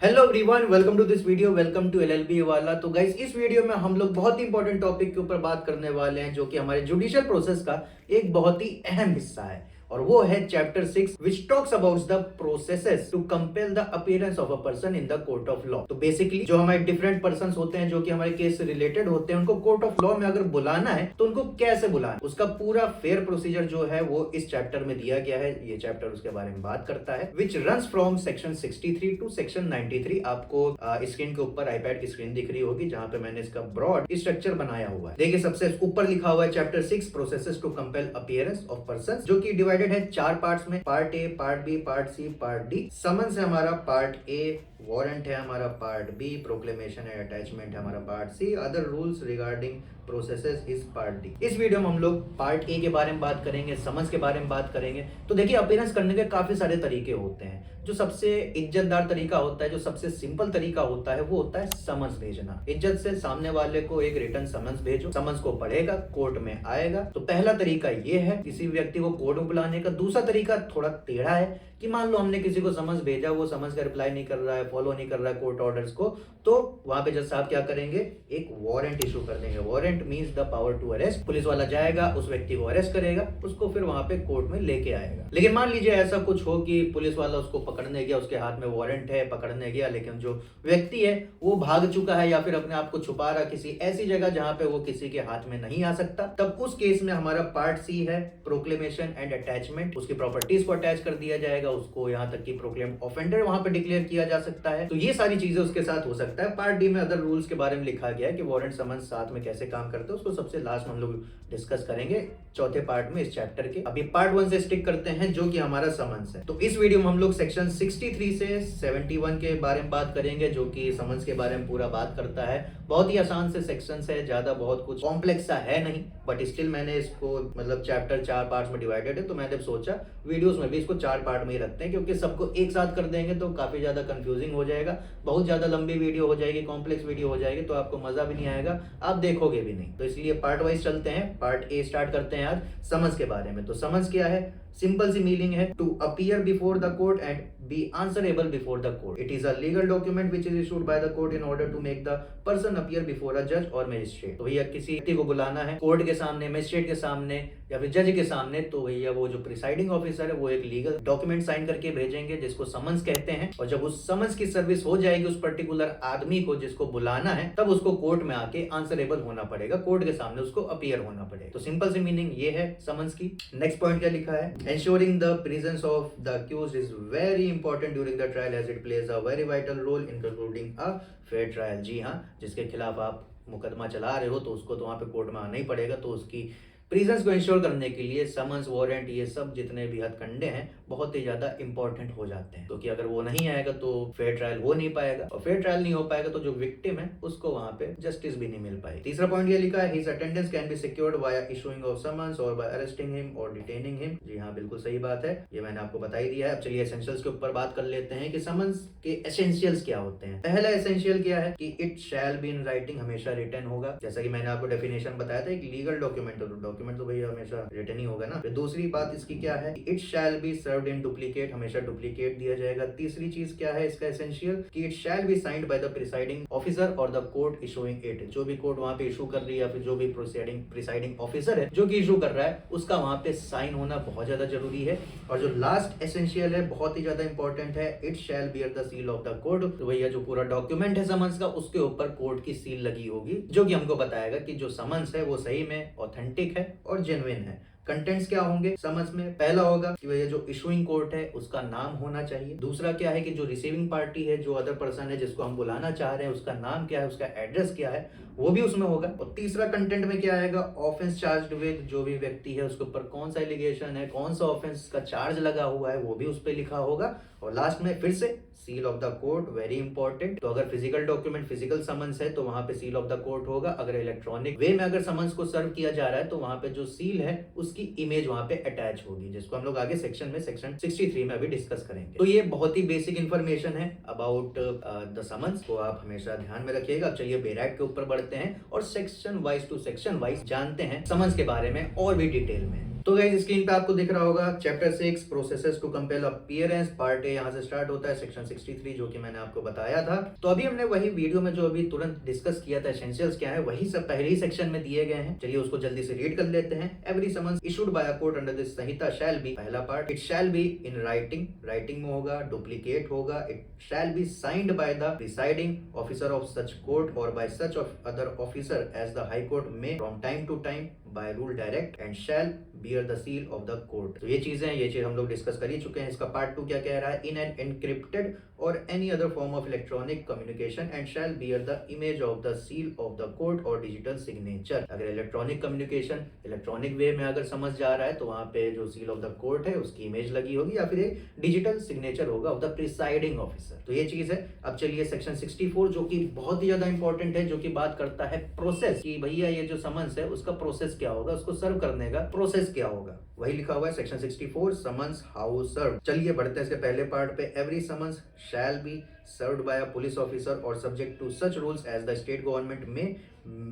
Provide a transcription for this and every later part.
Hello everyone, welcome to this video, welcome to LLB वाला। तो guys, इस video में हम लोग बहुत ही इंपॉर्टेंट टॉपिक के ऊपर बात करने वाले हैं जो कि हमारे जुडिशियल प्रोसेस का एक बहुत ही अहम हिस्सा है, और वो है chapter 6 which talks about the processes to compel the appearance of a person in the court of law. तो बेसिकली जो हमारे डिफरेंट पर्संस होते हैं जो कि हमारे केस से रिलेटेड होते हैं, उनको कोर्ट ऑफ लॉ में अगर बुलाना है तो उनको कैसे बुलाना, उसका पूरा फेयर प्रोसीजर जो है वो इस चैप्टर में दिया गया है। ये चैप्टर उसके बारे में बात करता है, which runs from section 63 to section 93। आपको स्क्रीन के ऊपर आईपैड की स्क्रीन दिख रही होगी जहां पे मैंने इसका ब्रॉड स्ट्रक्चर बनाया हुआ है। देखिए, सबसे ऊपर लिखा हुआ है chapter 6 processes to compel appearance of person, जो कि डिवाइडेड है 4 पार्ट्स में, part A, part B, part C, part D. Summons है हमारा पार्ट ए, वारंट है हमारा part B, proclamation and attachment है हमारा part C, other rules regarding processes is part D. इस वीडियो में हम लोग पार्ट ए के बारे में बात करेंगे, समन्स के बारे में बात करेंगे। तो देखिए, अपीयरेंस करने के काफी सारे तरीके होते हैं। जो सबसे इज्जतदार तरीका होता है, जो सबसे सिंपल तरीका होता है, वो होता है समन्स भेजना। इज्जत से सामने वाले को एक रिटर्न समन्स भेजो, समन्स को पढ़ेगा, कोर्ट में आएगा। तो पहला तरीका ये है किसी व्यक्ति को कोर्ट में बुलाने का। दूसरा तरीका थोड़ा टेढ़ा है कि मान लो हमने किसी को समन्स भेजा, वो समन्स का रिप्लाई नहीं कर रहा है, फॉलो नहीं कर रहा है कोर्ट ऑर्डर्स को, तो वहां पे जज साहब क्या करेंगे, एक वारंट इशू कर देंगे। Warrant means the power to arrest. Police वाला जाएगा, उस व्यक्ति को अरेस्ट करेगा, उसको फिर वहां पे कोर्ट में लेके आएगा। लेकिन मान लीजिए ऐसा कुछ हो कि पुलिस वाला उसको पकड़ने गया, उसके हाथ में वारंट है, पकड़ने गया, लेकिन जो व्यक्ति है वो भाग चुका है या फिर अपने आप को छुपा रहा किसी ऐसी जगह जहां पे वो किसी के हाथ में नहीं आ सकता। तब उस केस में हमारा पार्ट सी है प्रोक्लेमेशन एंड अटैचमेंट। उसकी प्रॉपर्टीज को अटैच कर दिया जाएगा, उसको यहाँ तक कि प्रोक्लेम ऑफेंडर वहां पे डिक्लेयर किया जा सकता है। तो ये सारी चीजें उसके साथ हो सकता है। पार्ट डी में अदर रूल्स के बारे में लिखा गया है कि वारंट समन्स साथ में कैसे काम करते हैं, उसको सबसे लास्ट में हम लोग डिस्कस करेंगे चौथे पार्ट में इस चैप्टर के। अभी पार्ट 1 से स्टिक करते हैं जो कि हमारा समन्स है। तो इस वीडियो में हम लोग सेक्शन 63 से 71 के बारे में बात करेंगे, जो कि समन्स के बारे में पूरा बात करता है। बहुत ही आसान से सेक्शंस है, ज्यादा बहुत कुछ कॉम्प्लेक्स सा है नहीं, बट स्टिल मैंने इसको मतलब चैप्टर 4 पार्ट्स में डिवाइडेड है, तो मैंने सोचा वीडियोस में भी इसको 4 पार्ट में ही रखते हैं, क्योंकि सबको एक साथ कर देंगे तो काफी ज्यादा कंफ्यूजिंग हो जाएगा, बहुत ज्यादा लंबी वीडियो हो जाएगी, कॉम्प्लेक्स वीडियो हो जाएगी, तो आपको मजा भी नहीं आएगा, आप देखोगे भी नहीं। तो इसलिए पार्ट वाइज चलते हैं। पार्ट ए स्टार्ट करते हैं आज समन्स के बारे में। तो समन्स क्या है? सिंपल सी मीनिंग है to appear before the court and be answerable before the court. It is a legal document which is issued by the court in order to make the person appear before a judge or magistrate. तो भैया किसी व्यक्ति को बुलाना है court के सामने, magistrate के सामने या फिर जज के सामने, तो भैया वो जो प्रिसाइडिंग ऑफिसर है वो एक लीगल डॉक्यूमेंट साइन करके भेजेंगे जिसको समन्स कहते हैं। और जब उस समन्स की सर्विस हो जाएगी उस पर्टिकुलर आदमी को जिसको बुलाना है, तब उसको कोर्ट में आके आंसरेबल होना पड़ेगा, कोर्ट के सामने उसको अपीयर होना पड़ेगा। तो सिंपल सी मीनिंग ये है समन्स की। नेक्स्ट पॉइंट क्या लिखा है? Ensuring the presence of the accused is very important during the trial as it plays a very vital role in concluding a fair trial। जी हाँ, जिसके खिलाफ आप मुकदमा चला रहे हो तो उसको तो वहां पे कोर्ट में आना ही पड़ेगा। तो उसकी प्रेजेंस को इंश्योर करने के लिए समन्स, वारंट, ये सब जितने भी हथकंडे हैं बहुत ही ज्यादा इंपॉर्टेंट हो जाते हैं, क्योंकि अगर वो नहीं आएगा तो फेयर ट्रायल हो नहीं पाएगा, और फेयर ट्रायल नहीं हो पाएगा तो जो विक्टिम है उसको वहां पे जस्टिस भी नहीं मिल पाएगी। तीसरा पॉइंट ये लिखा है, his attendance can be secured via issuing of summons और बाय अरेस्टिंग हिम और डिटेनिंग हिम। जी हाँ, बिल्कुल सही बात है, ये मैंने आपको बता ही दिया है। अब चलिए एसेंशियल्स के ऊपर बात कर लेते हैं कि समन्स के एसेंशियल्स क्या होते हैं। पहला एसेंशियल क्या है कि it shall be in writing, हमेशा रिटन होगा। जैसा कि मैंने आपको डेफिनेशन बताया था, एक लीगल डॉक्यूमेंट, डॉक्यूमेंट तो भैया हमेशा रिटन ही होगा ना। फिर दूसरी बात इसकी क्या है, it shall be served in duplicate, हमेशा डुप्लीकेट दिया जाएगा। तीसरी चीज क्या है इसका एसेंशियल, कि it shall be signed by the presiding officer और द कोर्ट इशूइंग इट। जो भी कोर्ट वहां पे इशू कर रही है या फिर जो भी प्रिसाइडिंग ऑफिसर है जो कि इशू कर रहा है, उसका वहां पे साइन होना बहुत ज्यादा जरूरी है। और जो लास्ट एसेंशियल है बहुत ही ज्यादा इंपॉर्टेंट है, it shall bear the seal of the court. तो भैया जो पूरा डॉक्यूमेंट है समन्स का, उसके ऊपर कोर्ट की सील लगी होगी, जो कि हमको बताएगा कि जो समन्स है वो सही में ऑथेंटिक है और जेन्युइन है। कंटेंट्स क्या होंगे समन्स में? पहला होगा कि भैया जो इशूइंग कोर्ट है उसका नाम होना चाहिए। दूसरा क्या है कि जो रिसीविंग पार्टी है, जो अदर पर्सन है जिसको हम बुलाना चाह रहे हैं, उसका नाम क्या है, उसका एड्रेस क्या है, वो भी उसमें होगा। और तीसरा कंटेंट में क्या आएगा, ऑफेंस चार्ज्ड विद, जो भी व्यक्ति है उसके ऊपर कौन सा एलिगेशन है, कौन सा ऑफेंस का चार्ज लगा हुआ है, वो भी उस पर लिखा होगा। और लास्ट में फिर से seal of the court, very important. तो अगर फिजिकल डॉक्यूमेंट, फिजिकल समन्स है तो वहां पे सील ऑफ द कोर्ट होगा। अगर इलेक्ट्रॉनिक वे में अगर समन्स को सर्व किया जा रहा है तो वहां पे जो सील है उसकी इमेज वहां पे अटैच होगी, जिसको हम लोग आगे सेक्शन 63 में अभी डिस्कस करेंगे। तो ये बहुत ही बेसिक इंफॉर्मेशन है अबाउट द समन्स, को आप हमेशा ध्यान में रखिएगा। अब चलिए बेरैट के ऊपर बढ़ते हैं और section wise to section wise जानते हैं समन्स के बारे में और भी डिटेल में। तो गाइस स्क्रीन पे आपको दिख रहा होगा chapter 6 processes to compel appearance part A यहाँ से स्टार्ट होता है सेक्शन 63 जो कि मैंने आपको बताया था। तो अभी हमने वही वीडियो में जो अभी तुरंत डिस्कस किया था एसेंशियल्स क्या है वही सब पहले ही सेक्शन में दिए गए हैं। चलिए उसको जल्दी से रीड कर लेते हैं। Every summons issued by a court under this संहिता शैल बी, पहला part, it shall be in writing, writing में होगा, डुप्लीकेट होगा, it shall be signed by the presiding officer of such court और by such of other officer as the high court में from time to time by rule direct and shall bear the seal of the court. तो ये चीज हम लोग discuss कर ही चुके हैं। इसका पार्ट 2 क्या कह रहा है, इन एन एनक्रिप्टेड और any other form of electronic communication and shall bear the image of the seal of the court और डिजिटल सिग्नेचर। अगर इलेक्ट्रॉनिक कम्युनिकेशन इलेक्ट्रॉनिक वे में अगर समझ जा रहा है तो वहां पे जो सील ऑफ द कोर्ट है उसकी इमेज लगी होगी या फिर एक डिजिटल सिग्नेचर होगा ऑफ द प्रिसाइडिंग ऑफिसर। तो ये चीज है। अब चलिए सेक्शन 64 जो कि बहुत ही ज्यादा इंपॉर्टेंट है, जो कि बात करता है प्रोसेस की भैया ये जो समन्स है उसका प्रोसेस क्या होगा, उसको सर्व करने का प्रोसेस क्या होगा, वही लिखा हुआ है सेक्शन 64 समन्स हाउ सर्व। चलिए बढ़ते हैं इसके पहले पार्ट पे। Every summons shall be served by a police officer or subject to such rules as the state government may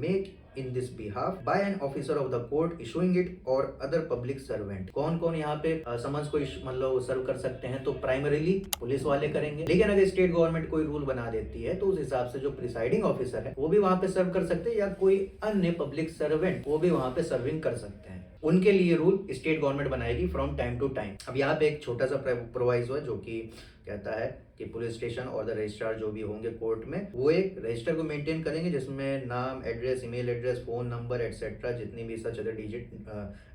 make in this behalf by an officer of the court issuing it or other public servant। कौन कौन यहाँ पे summons को मतलब सर्व कर सकते हैं, तो प्राइमरीली पुलिस वाले करेंगे, लेकिन अगर स्टेट गवर्नमेंट कोई रूल बना देती है तो उस हिसाब से जो प्रिसाइडिंग ऑफिसर है वो भी वहां पे सर्व कर सकते हैं या कोई अन्य पब्लिक सर्वेंट वो भी वहां पे सर्विंग कर सकते हैं। उनके लिए रूल स्टेट गवर्नमेंट बनाएगी फ्रॉम टाइम टू टाइम। अब यहाँ पे एक छोटा सा प्रोवाइजो है जो कि कहता है कि पुलिस स्टेशन और द रजिस्ट्रार जो भी होंगे कोर्ट में वो एक रजिस्टर को मेंटेन करेंगे जिसमें नाम, address, email address, phone number etcetera जितनी भी सच अदर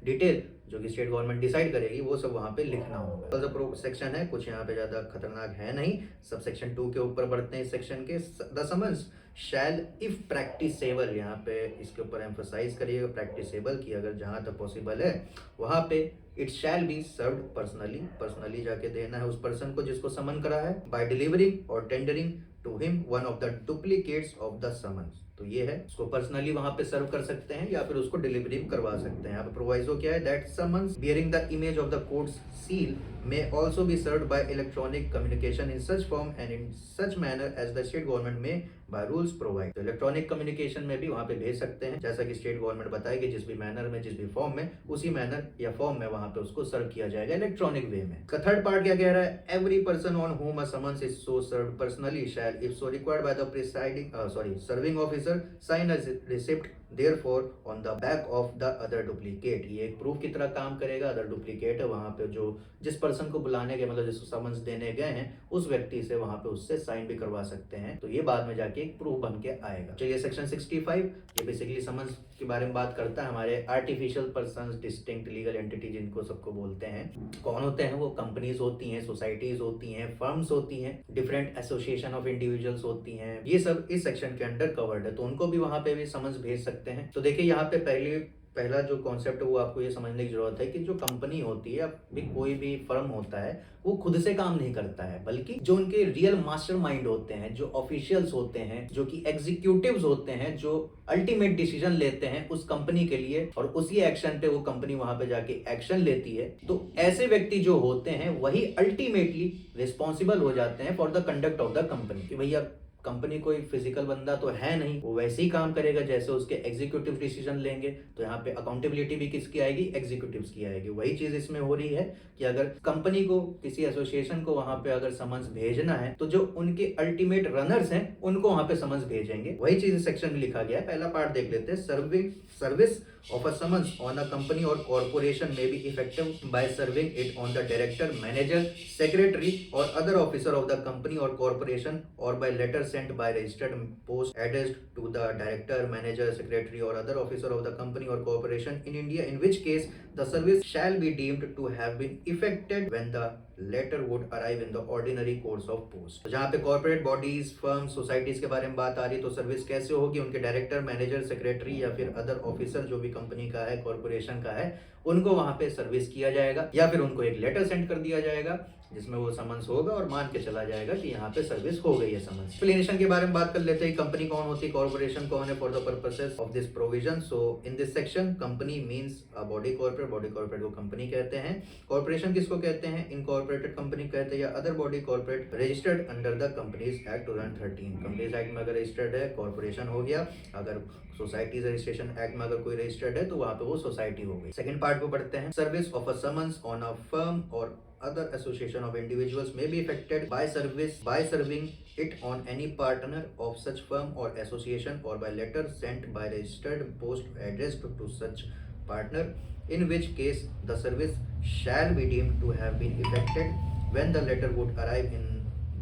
डिटेल जो कि स्टेट गवर्नमेंट डिसाइड करेगी वो सब वहाँ पे लिखना होगा। तो प्रो सेक्शन है कुछ यहाँ पे ज्यादा खतरनाक है नहीं। सब सेक्शन 2 के ऊपर बढ़ते हैं। इस सेक्शन के the summons shall if practicable, यहाँ पे इसके ऊपर एम्फोसाइज करिएगा प्रैक्टिसेबल की अगर जहाँ तक पॉसिबल है वहाँ पे it shall be served personally जाके देना है उस पर्सन को जिसको समन करा है, बाय डिलीवरिंग और tendering to him one of the duplicates of the summons. तो ये है उसको पर्सनली वहां पे सर्व कर सकते हैं या फिर उसको डिलीवरी करवा सकते हैं। यहाँ पे प्रोवाइजो क्या है, that summons bearing the image of the courts seal may also be served by electronic communication in such form and in such manner as the state government may by rules provide। तो electronic communication में भी वहां पे भेज सकते हैं जैसा कि स्टेट गवर्नमेंट बताएगी, जिस भी मैनर में जिस भी फॉर्म में उसी मैनर या फॉर्म में वहां पे उसको सर्व किया जाएगा इलेक्ट्रॉनिक वे में। का थर्ड पार्ट क्या कह रहा है, every person on whom a summons is so served personally shall if so required by the serving officer sign a receipt therefore on the back of the other duplicate। ये एक proof की तरह काम करेगा। अदर डुप्लीकेट है वहां पे जो जिस पर्सन को बुलाने के मतलब जिसको समन्स देने गए हैं उस व्यक्ति से वहां पे उससे साइन भी करवा सकते हैं। तो ये बाद में जाके एक प्रूफ बन के आएगा। चलिए सेक्शन 65 ये बेसिकली समन्स के बारे में बात करता है। हमारे artificial persons, distinct legal entity जिनको सबको बोलते हैं, कौन होते हैं वो? कंपनीज होती हैं, सोसाइटीज होती हैं, फर्म्स होती हैं, डिफरेंट एसोसिएशन ऑफ इंडिविजुअल्स होती हैं। ये सब इस सेक्शन के अंडर कवर्ड है, तो उनको भी वहां पे भी समन्स भेज सकते हैं। तो देखिए यहाँ पे पहला जो कॉन्सेप्ट है वो आपको ये समझने की जरूरत है कि जो कंपनी होती है भी कोई भी फर्म होता है वो खुद से काम नहीं करता है, बल्कि जो उनके रियल मास्टरमाइंड होते हैं, जो ऑफिशियल्स होते हैं, जो कि एग्जीक्यूटिव्स होते हैं, जो अल्टीमेट डिसीजन लेते हैं उस कंपनी के लिए और उसी एक्शन पे वो कंपनी वहां पे जाके एक्शन लेती है। तो ऐसे व्यक्ति जो होते हैं वही अल्टीमेटली रिस्पॉन्सिबल हो जाते हैं for the conduct of the company. कि भैया कंपनी कोई फिजिकल बंदा तो है नहीं, वो वैसे ही काम करेगा जैसे उसके एग्जीक्यूटिव डिसीजन लेंगे। तो यहाँ पे अकाउंटेबिलिटी भी किसकी आएगी? एग्जीक्यूटिव्स की आएगी। वही चीज इसमें हो रही है कि अगर कंपनी को किसी एसोसिएशन को वहां पे अगर समन्स भेजना है तो जो उनके अल्टीमेट रनर्स हैं उनको वहां पे समन्स भेजेंगे। वही चीज सेक्शन में लिखा गया है। पहला पार्ट देख लेते हैं। Service of a summons on a company or corporation may be effective by serving it on the director, manager, secretary or other officer of the company or corporation or by letter sent by registered post addressed to the director, manager, secretary or other officer of the company or corporation in India, in which case the service shall be deemed to have been effected when the letter would arrive in the ordinary course of post। तो जहाँ पे corporate bodies, firm, societies के बारे में बात आ रही है तो सर्विस कैसे होगी? उनके डायरेक्टर, मैनेजर, सेक्रेटरी या फिर अदर ऑफिसर जो भी कंपनी का है, कॉर्पोरेशन का है, उनको वहां पे सर्विस किया जाएगा या फिर उनको एक लेटर सेंड कर दिया जाएगा जिसमें वो समन्स होगा और मान के चला जाएगा कि यहाँ पे सर्विस हो गई है समन्स। एक्सप्लेनेशन के बारे में बात कर लेते हैं। कंपनी कौन होती है, कॉर्पोरेशन कौन है, for the purposes of this provision. So in this section company means a body corporate, body corporate को कंपनी कहते हैं। कॉर्पोरेशन किसको कहते हैं, इनकॉर्पोरेटेड कंपनी कहते हैं या other body corporate registered under the companies act 2013। Companies act में अगर रजिस्टर्ड है कॉर्पोरेशन हो गया, अगर सोसाइटीज रजिस्ट्रेशन एक्ट में अगर कोई रजिस्टर्ड है तो वहां पे वो सोसाइटी हो गई। सेकंड पार्ट को पढ़ते हैं। Service of a summons on a firm और other association of individuals may be affected by serving it on any partner of such firm or association or by letter sent by registered post addressed to such partner, in which case the service shall be deemed to have been effected when the letter would arrive in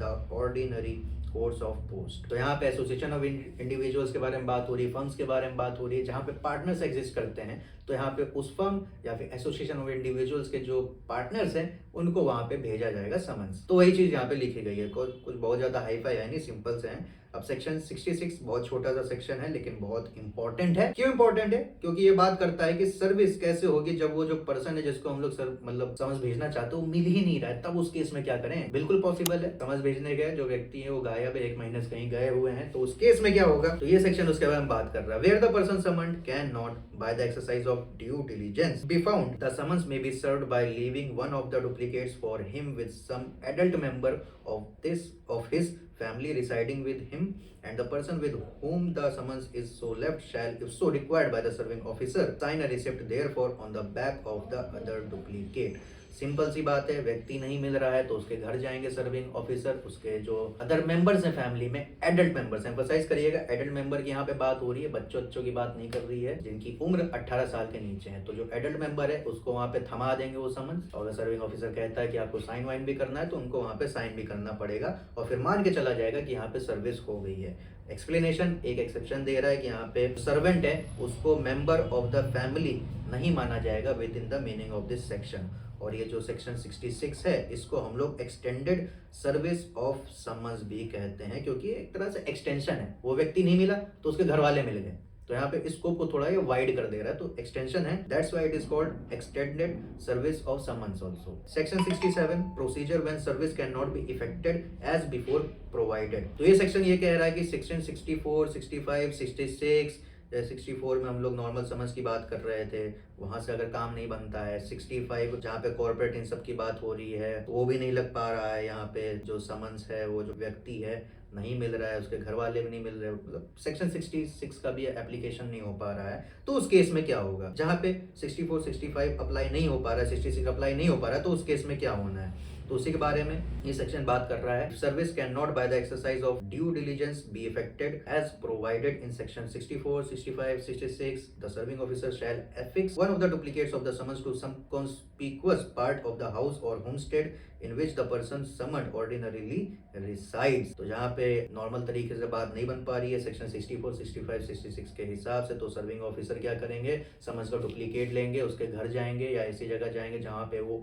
the ordinary course of post. तो यहाँ पे association of individuals के बारे में बात हो रही है, फर्म्स के बारे में बात हो रही है, जहाँ पे पार्टनर्स एग्जिस्ट करते हैं। तो यहाँ पे उस फर्म या फिर एसोसिएशन ऑफ इंडिविजुअल्स के जो पार्टनर्स हैं उनको वहाँ पे भेजा जाएगा समन्स। तो वही चीज यहाँ पे लिखी गई है, कुछ बहुत ज्यादा हाईफाई है नहीं, सिंपल से हैं। अब सेक्शन 66 बहुत छोटा सा सेक्शन है लेकिन बहुत इंपॉर्टेंट है। क्यों इंपॉर्टेंट है, क्योंकि ये बात करता है कि सर्विस कैसे होगी जब वो जो पर्सन है जिसको हम लोग मतलब समझ भेजना चाहते हो मिल ही नहीं रहा है, तब उस केस में क्या करें। बिल्कुल पॉसिबल है, समझ भेजने गए जो व्यक्ति है वो गायब है, 1 महीने से कहीं गए हुए हैं, तो उस केस में क्या होगा। तो ये सेक्शन उसके बारे में बात कर रहा है। Where the person summoned can not by the exercise of due diligence be found, the summons may be served by leaving one of the duplicates for him with some adult member of his family residing with him, and the person with whom the summons is so left shall, if so required by the serving officer, sign a receipt therefore on the back of the other duplicate। Simple सी बात है, व्यक्ति नहीं मिल रहा है तो उसके घर जाएंगे सर्विंग ऑफिसर, उसके जो अदर मेंबर्स हैं फैमिली में, एडल्ट मेंबर्स, एम्फसाइज करिएगा एडल्ट मेंबर की यहाँ पे बात हो रही है, बच्चों की बात नहीं कर रही है जिनकी उम्र 18 साल के नीचे है। तो जो एडल्ट मेंबर है उसको वहाँ पे थमा देंगे वो समन्स, और सर्विंग ऑफिसर कहता है कि आपको साइन वाइन भी करना है तो उनको वहाँ पे साइन भी करना पड़ेगा और फिर मान के चला जाएगा कि यहाँ पे सर्विस हो गई है। एक्सप्लेनेशन, एक एक्सेप्शन दे रहा है कि यहाँ पे सर्वेंट है उसको मेंबर ऑफ द फैमिली नहीं माना जाएगा with in the meaning of this section. और ये जो सेक्शन 66 है इसको हम लोग एक्सटेंडेड सर्विस ऑफ समन्स भी कहते हैं, क्योंकि एक तरह से एक्सटेंशन है, वो व्यक्ति नहीं मिला तो उसके घर वाले मिल गए, तो यहाँ पे स्कोप को थोड़ा ये वाइड कर दे रहा है, तो एक्सटेंशन है, that's why it is called extended service of summons also. Section 67 procedure when service can not be effected as before provided. तो ये सेक्शन ये कह रहा है कि सेक्शन 64, 65, 66, 64 में हम लोग नॉर्मल समन्स की बात कर रहे थे, वहां से अगर काम नहीं बनता है, 65 जहाँ पे कॉर्पोरेट इन सब की बात हो रही है तो वो भी नहीं लग पा रहा है, यहाँ पे जो समन्स है वो जो व्यक्ति है नहीं मिल रहा है, उसके घर वाले भी नहीं मिल रहे, मतलब सेक्शन 66 का भी एप्लीकेशन नहीं हो पा रहा है, तो उस केस में क्या होगा। जहाँ पे 64, 65 अप्लाई नहीं हो पा रहा है, 66 अप्लाई नहीं हो पा रहा है, तो उस केस में क्या होना है, तो उसी के बारे में ये सेक्शन बात कर रहा है। Service can not by the exercise of due diligence be effected as provided in section 64, 65, 66, the serving officer shall affix one of the duplicates of the summons to some conspicuous part of the house or homestead in which the person summoned ordinarily resides। तो जहाँ पे normal तरीके से बात नहीं बन पा रही है सेक्शन 64, 65, 66 के हिसाब से, तो सर्विंग ऑफिसर क्या करेंगे, समन्स का डुप्लीकेट लेंगे, उसके घर जाएंगे या ऐसी जगह जाएंगे जहाँ पे वो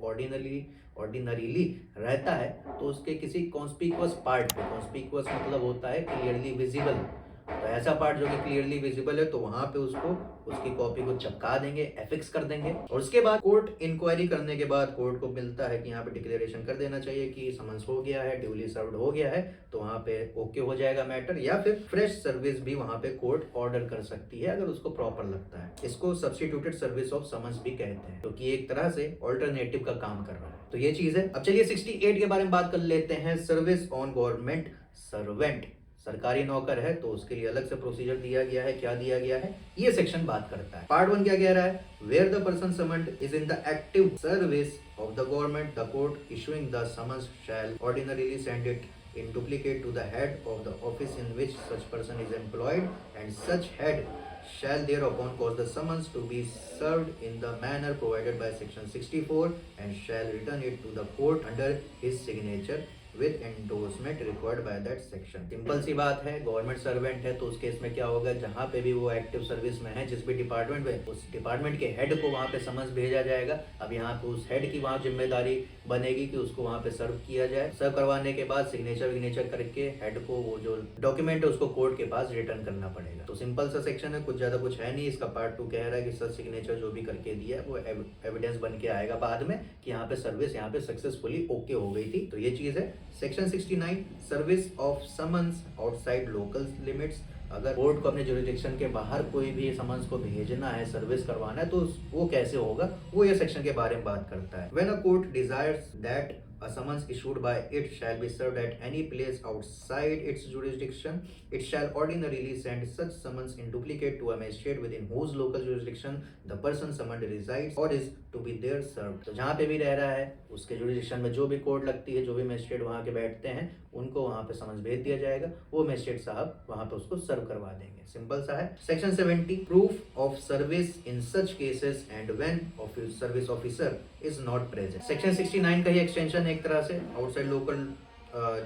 ऑर्डिनरीली रहता है, तो उसके किसी कॉन्स्पिक्यूअस पार्ट पे, कॉन्स्पिक्यूअस मतलब होता है क्लियरली विजिबल, तो ऐसा पार्ट जो कि क्लियरली विजिबल है तो वहां पे उसको उसकी कॉपी को चिपका देंगे, एफिक्स कर देंगे, और उसके बाद कोर्ट इंक्वायरी करने के बाद कोर्ट को मिलता है कि यहाँ पे डिक्लेरेशन कर देना चाहिए कि समन्स हो गया है, ड्यूली सर्व्ड हो गया है, तो वहां पे ओके हो जाएगा मैटर, या फिर फ्रेश सर्विस भी वहां पे कोर्ट ऑर्डर कर सकती है अगर उसको प्रॉपर लगता है। इसको सब्स्टिट्यूटेड सर्विस ऑफ समन्स भी कहते हैं, क्योंकि एक तरह से ऑल्टरनेटिव का काम कर रहा है, तो ये चीज है। अब चलिए 68 के बारे में बात कर लेते हैं। सर्विस ऑन गवर्नमेंट सर्वेंट, सरकारी नौकर है तो उसके लिए अलग से प्रोसीजर दिया गया है, क्या दिया गया है ये सेक्शन बात करता है। पार्ट 1 क्या कह रहा है, where the person summoned is in the active service of the government, the court issuing the summons shall ordinarily send it in duplicate to the head of the office in which such person is employed, and such head shall thereupon cause the summons to be served in the manner provided by section 64 and shall return it to the court under his signature with endorsement required by that section. Simple सी बात है, government servant है तो उस case में क्या होगा, जहां पे भी वो एक्टिव सर्विस में है, जिस भी डिपार्टमेंट में, उस डिपार्टमेंट के हेड को वहां पे समन्स भेजा जाएगा। अब यहाँ पे उस हेड की वहां जिम्मेदारी बनेगी कि उसको वहां पे सर्व किया जाए। सर्व करवाने के बाद सिग्नेचर विग्नेचर करके हेड को वो जो डॉक्यूमेंट है उसको कोर्ट के पास रिटर्न करना पड़ेगा। तो सिंपल सा सेक्शन है, कुछ ज्यादा कुछ है नहीं। इसका पार्ट 2 कह रहा है कि सर सिग्नेचर जो भी करके दिया है वो एविडेंस बन के आएगा बाद में कि यहाँ पे सर्विस यहाँ पे सक्सेसफुली ओके हो गई थी। तो ये चीज है। Section 69 service of summons outside local limits. अगर कोर्ट को अपने जुरिडिक्शन के बाहर कोई भी समन्स को भेजना है, सर्विस करवाना है, तो वो कैसे होगा, वो ये सेक्शन के बारे में बात करता है। When a court desires that a summons issued by it shall be served at any place outside its jurisdiction, it shall ordinarily send such summons in duplicate to a magistrate within whose local jurisdiction the person summoned resides or is to be there served। तो जहाँ पे भी रह रहा है उसके jurisdiction में जो भी कोर्ट लगती है, जो भी मैजिस्ट्रेट वहाँ के बैठते हैं, उनको वहाँ पे समन्स भेज दिया जाएगा। वो मैजिस्ट्रेट साहब वहाँ पे उसको सर्व करवा देंगे। सिंपल सा है। Section 70 proof of service in such cases and when service officer is not present. Section 69 का ही एक्सटेंशन एक तरह से, आउटसाइड लोकल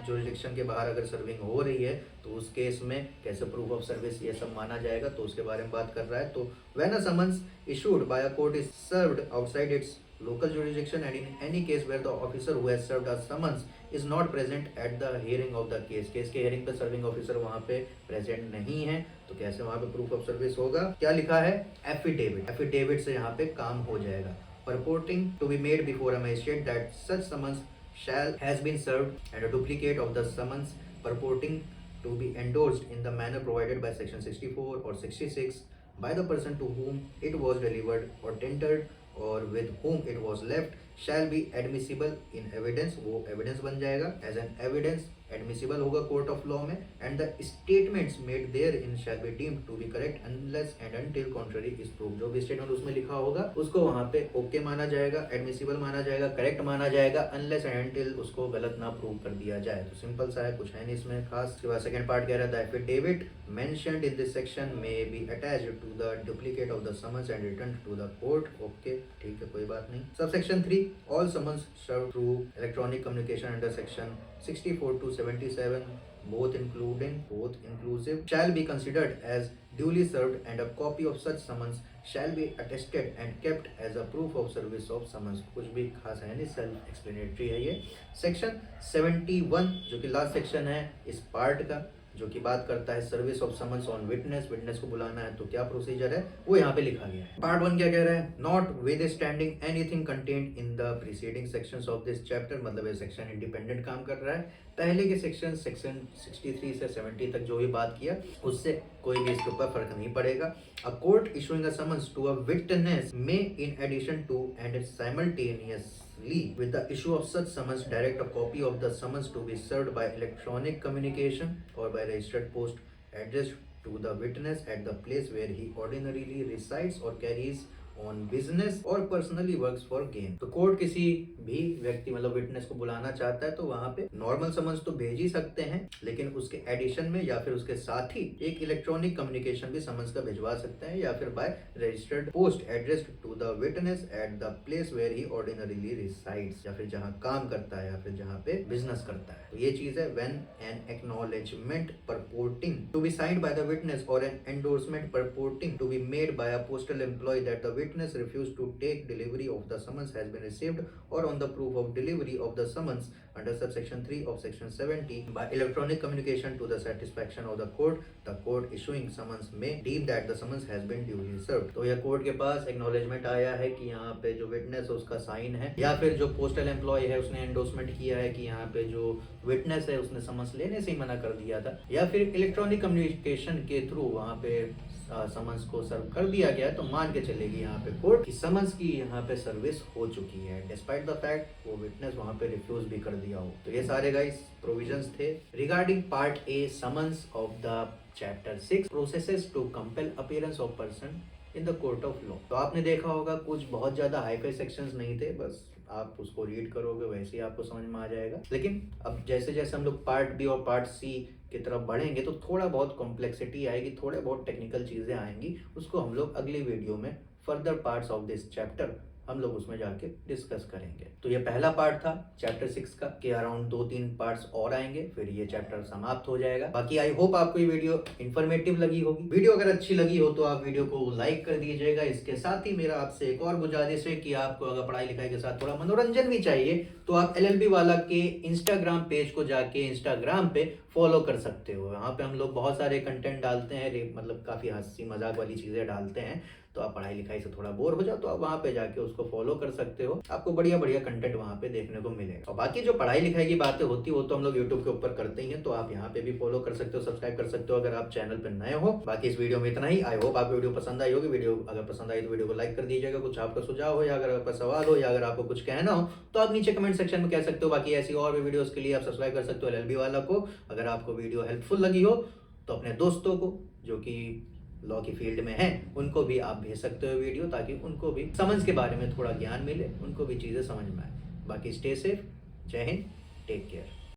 जुरिडिक्शन के बाहर अगर सर्विंग हो रही है तो उस केस में कैसे प्रूफ ऑफ सर्विस ये सब माना जाएगा, तो उसके बारे में बात कर रहा है। तो when a summons issued by a court is served outside it's local jurisdiction and in any case where the officer who has served a summons is not present at the hearing of the case, case के hearing पे serving officer वहाँ पे present नहीं है, तो कैसे वहाँ पे प्रूफ ऑफ सर्विस होगा। क्या लिखा है, एफिडेविट। एफिडेविट से यहाँ पे काम हो जाएगा। purporting to be made before a magistrate that such summons has been served and a duplicate of the summons purporting to be endorsed in the manner provided by section 64 or 66 by the person to whom it was delivered or tendered or with whom it was left shall be admissible in evidence। वो evidence बन जाएगा, as an evidence admissible होगा court of law में। And the statements made therein shall be deemed to be correct unless and until contrary is proved. जो भी statement उसमें लिखा होगा उसको वहां पे ओके माना जाएगा, एडमिसिबल माना जाएगा, करेक्ट माना जाएगा, अनलेस एंड अनटिल उसको गलत ना प्रूव कर दिया जाए। तो सिंपल सा है, कुछ है नहीं इसमें खास। उसके बाद सेकंड पार्ट कह रहा था affidavit mentioned in this section may be attached to the duplicate of the summons and return to the court. Okay ठीक है, कोई बात नहीं। Sub section 3 all summons served through electronic communication under section 64 to 77 both inclusive shall be considered as duly served and a copy of such summons shall be attested and kept as a proof of service of summons। कुछ भी खास है नहीं, self explanatory है ये। Section 71 जो कि last section है इस पार्ट का, जो कि बात करता है service of summons on witness. Witness को बुलाना है तो क्या प्रोसीजर है वो यहाँ पे लिखा गया है। पार्ट 1 क्या कह रहा है, not with standing anything content in the preceding sections of this chapter. मतलब ये सेक्शन इंडिपेंडेंट काम कर रहा है। पहले के सेक्शन 63 से 70 तक जो भी बात किया उससे कोई भी इसके ऊपर फर्क नहीं पड़ेगा। A court issuing a summons to a witness may in addition to and simultaneously with the issue of such summons direct a copy of the summons to be served by electronic communication or by registered post addressed to the witness at the place where he ordinarily resides or carries on business or personally works for gain। तो court किसी भी व्यक्ति मतलब witness को बुलाना चाहता है तो वहां पे नॉर्मल समन्स तो भेज ही सकते हैं, लेकिन उसके एडिशन में या फिर उसके साथ ही एक इलेक्ट्रॉनिक कम्युनिकेशन भी समन्स का भिजवा सकते हैं, या फिर by registered post addressed to the witness at the place where he ordinarily resides, या फिर जहां काम करता है या फिर जहां पे बिजनेस करता है। तो ये चीज है when an acknowledgement purporting to be signed by the witness or an endorsement purporting to be made by a postal employee that the witness refused to take delivery of the summons has been received or on the proof of delivery of the summons under subsection 3 of section 70 by electronic communication to the satisfaction of the court issuing summons may deem that the summons has been duly served। तो यह court के पास acknowledgement आया है कि यहाँ पे जो witness है उसका साइन है, या फिर जो पोस्टल एम्प्लॉय है उसने एंडोर्समेंट किया है कि यहाँ पे जो विटनेस है उसने समन्स लेने से ही मना कर दिया था, या फिर इलेक्ट्रॉनिक कम्युनिकेशन के थ्रू वहाँ पे समन्स को सर्व कर दिया गया है, तो मान के चलेगी यहाँ पे कोर्ट की समन्स की यहाँ पे सर्विस हो चुकी है, डिस्पाइट द फैक्ट वो विटनेस वहाँ पे रिफ्यूज भी कर दिया हो। तो ये सारे गाइस प्रोविजंस थे regarding part A summons of the chapter 6 processes to compel appearance of person in the court of law. तो आपने देखा होगा कुछ बहुत ज्यादा हाईफाई सेक्शंस नहीं थे, बस आप उसको रीड करोगे वैसे ही आपको समझ में आ जाएगा। लेकिन अब जैसे जैसे हम लोग पार्ट बी और पार्ट सी की तरफ बढ़ेंगे तो थोड़ा बहुत कॉम्प्लेक्सिटी आएगी, थोड़े बहुत टेक्निकल चीजें आएंगी, उसको हम लोग अगली वीडियो में further parts of this chapter हम लोग उसमें जाके डिस्कस करेंगे। तो ये पहला पार्ट था चैप्टर 6 का, कि अराउंड 2-3 पार्ट्स और आएंगे, फिर ये चैप्टर समाप्त हो जाएगा। बाकी आई होप आपको ये वीडियो इन्फॉर्मेटिव लगी होगी। वीडियो अगर अच्छी लगी हो तो आप वीडियो को लाइक कर दीजिएगा। इसके साथ ही मेरा आपसे एक और गुजारिश है कि आपको अगर पढ़ाई लिखाई के साथ थोड़ा मनोरंजन भी चाहिए तो आप LLB वाला के इंस्टाग्राम पेज को जाके इंस्टाग्राम पे फॉलो कर सकते हो। यहाँ पे हम लोग बहुत सारे कंटेंट डालते हैं, मतलब काफ़ी हंसी मजाक वाली चीज़ें डालते हैं। तो आप पढ़ाई लिखाई से थोड़ा बोर हो जाओ तो आप वहाँ पे जाके उसको फॉलो कर सकते हो, आपको बढ़िया बढ़िया कंटेंट वहाँ पे देखने को मिलेगा। और बाकी जो पढ़ाई लिखाई की बातें होती है वो तो हम लोग यूट्यूब के ऊपर करते ही हैं, तो आप यहाँ पे भी फॉलो कर सकते हो, सब्सक्राइब कर सकते हो अगर आप चैनल पर नए हो। बाकी इस वीडियो में इतना ही। आई होप आपको वीडियो पसंद आई होगी। वीडियो अगर पसंद आई तो वीडियो को लाइक कर दीजिएगा। कुछ आपका सुझाव हो या अगर आपका सवाल हो या अगर आपको कुछ कहना हो तो आप नीचे कमेंट सेक्शन में कह सकते हो। बाकी ऐसी और भी वीडियोस के लिए आप सब्सक्राइब कर सकते हो LLB वाला को। अगर आपको वीडियो हेल्पफुल लगी हो तो अपने दोस्तों को जो कि लॉ की फील्ड में है उनको भी आप भेज सकते हो वीडियो, ताकि उनको भी समझ के बारे में थोड़ा ज्ञान मिले, उनको भी चीज़ें समझ में आए। बाकी स्टे सेफ, जय हिंद, टेक केयर।